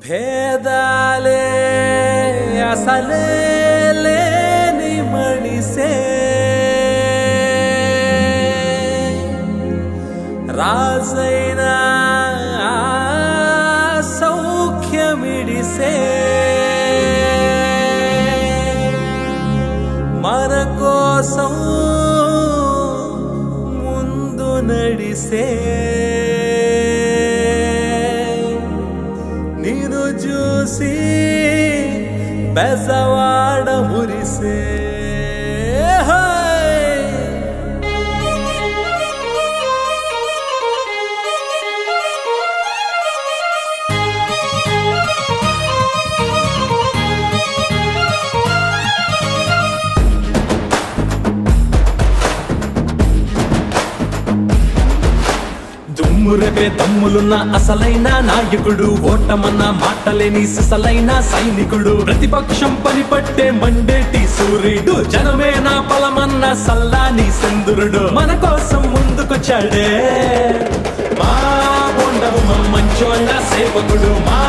భేదాలే అసలే లేని మడిసే రాజైనా సౌఖ్యమిడిసే మన కోసం ముందు నడిసే నిన్ను చూసి బెజవాడ మురిసే దుమ్మురపే దమ్ములున్న అసలైన నాయకుడు, ఓటమన్న మాటలేని సిసలైన సైనికుడు, ప్రతిపక్షం పనిపట్టే మండేటి సూర్యుడు, జనమే నా బలమన్న సల్లాని చంద్రుడు, మన కోసం ముందుకొచ్చాడే మా బొండవు మా మంచోళ్ళ సేవకుడు, మా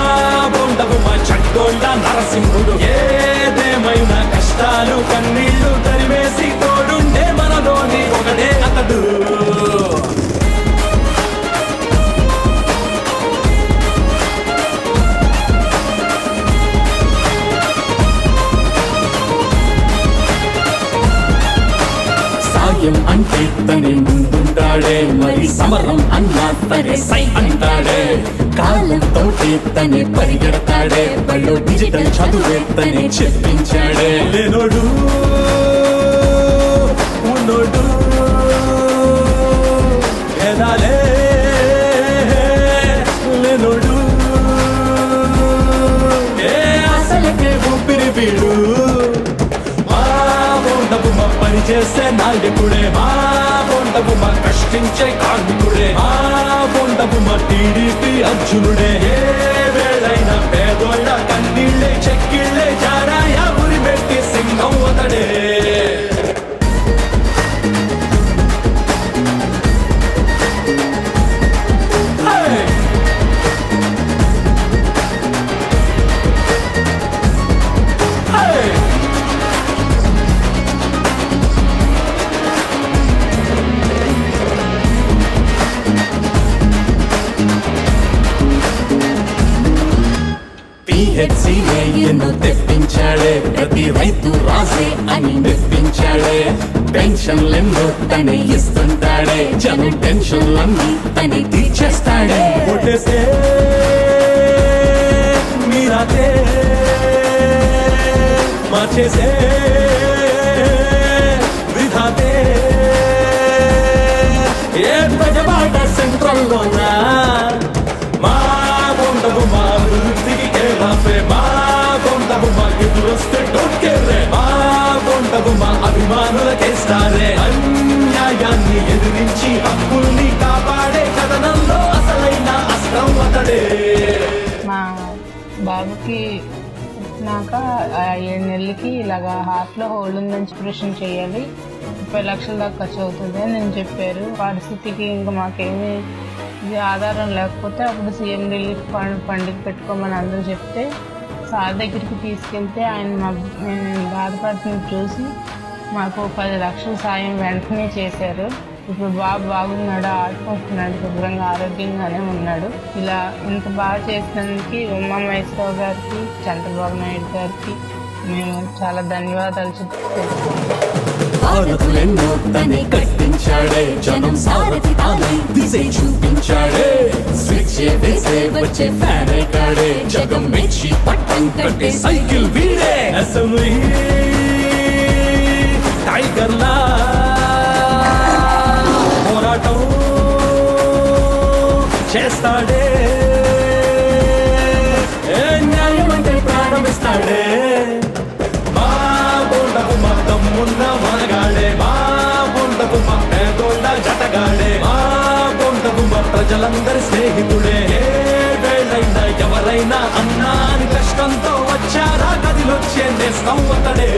బొండవు మా చట్టోళ్ళ నరసింహుడు. ఏదేమైనా కష్టాలు కన్నీళ్లు తరివేసి తోడుండే మనలోని ఒకడే అతడు. అంటే తనే ముందుంటాడే, మరి సమరం అన్నా తనే సై అంటాడే, కాలంతోటే తనే పరిగెడతాడే, బళ్ళు డిజిటల్ చదువే తనే చెప్పించాడే. లేనోడు ఉన్నోడు ఏదాలే లేనోడు ఏ అసలకే ఊపిరి వీడు, పని చేసే నాయకుడే, మా బొండవు మా కష్టించే కార్మికుడే, మా బొండవు మా టీడీపీ అర్జునుడే. ఏ వేళైనా పేదోళ్ళ కన్నీళ్ళే చెక్కిళ్ళే జారాయా ఉరిపెట్టి సింహం అతడే. హెచ్సీనే ఎన్నో తెప్పించాడే, ప్రతి రైతు రాజే అని మెప్పించాడే, పెన్షన్లెన్నో తనే ఇస్తుంటాడే, జనం టెన్షన్లన్నీ తనే తీర్చేస్తాడే. ఓటేస్తే మీరాతే మార్చేసే విధాతే ఏ ప్రజబాట సెంట్రల్లోనా మా బొండవు మా వృత్తికి మా బొండవు మా ఎదురొస్తే డొక్కేరే, మా బొండవు మా అభిమానులకేస్తారే. అన్యాయాన్ని ఎదిరించి హక్కుల్ని కాపాడే కథనంలో అసలైన అస్త్రం అతడే. మా బాబుకి పుట్టినాక 7 నెలలకి ఇలాగా హార్ట్లో హోల్ ఉందని ఆపరేషన్ చేయాలి, 30 లక్షల దాకా ఖర్చు అవుతుంది అని నేను చెప్పారు. పరిస్థితికి ఇంకా మాకేమీ ఆధారం లేకపోతే అప్పుడు సీఎం రిలీఫ్ ఫండ్కి పెట్టుకోమని అందరూ చెప్తే సార్ దగ్గరికి తీసుకెళ్తే ఆయన బాధపడుతున్న చూసి మాకు 10 లక్షల సాయం వెంటనే చేశారు. ఇప్పుడు బాబు బాగున్నాడు, ఆడుకుంటున్నాడు, శుభ్రంగా ఆరోగ్యంగానే ఉన్నాడు. ఇలా ఇంత బాగా చేసినందుకు ఉమా మహేశ్వరరావు గారికి, చంద్రబాబు నాయుడు గారికి మేము చాలా ధన్యవాదాలు చెప్పుకుంటున్నాం. భారతులెన్నో తనే కట్టించాడే, జనం సారథి తానై దిశ చూపించాడే, స్విచ్ వేసే వచ్చే ఫ్యానే కాడే, జగం మెచ్చి పట్టం కట్టే సైకిల్ వీడే. అసెంబ్లీ టైగర్లా పోరాటం చేస్తాడే, న్యాయం అంటే ప్రారంభిస్తాడే. మా బొండవు మా తమ్మున్న మనగాడే, మా బొండవు మా పేదోళ్ళ జతగాడే, మా బొండవు మా ప్రజలందరి స్నేహితుడే. ఏ వేళైనా ఎవరైనా అన్నాని కష్టంతో వచ్చారా గదిలొచ్చే నేస్తం అతడే.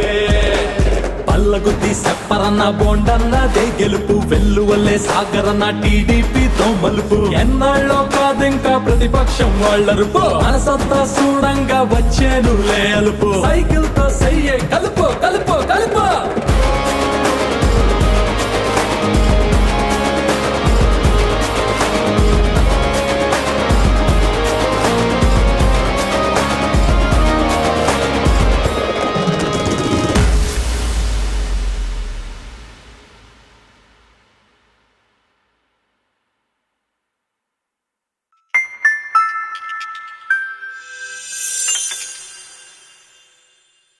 బల్లగుద్ది సెప్పరన్న బోండన్నదే గెలుపు వెల్లువల్లే సాగరన్న టీడీపీతో మలుపు ఎన్నాళ్ళో కాదింకా ప్రతిపక్షం వాళ్ళరుపు మనసంతా చూడంగా వచ్చేను లే అలుపు సైకిల్ తో సయ్యే కలుపు కలుపు కలుపు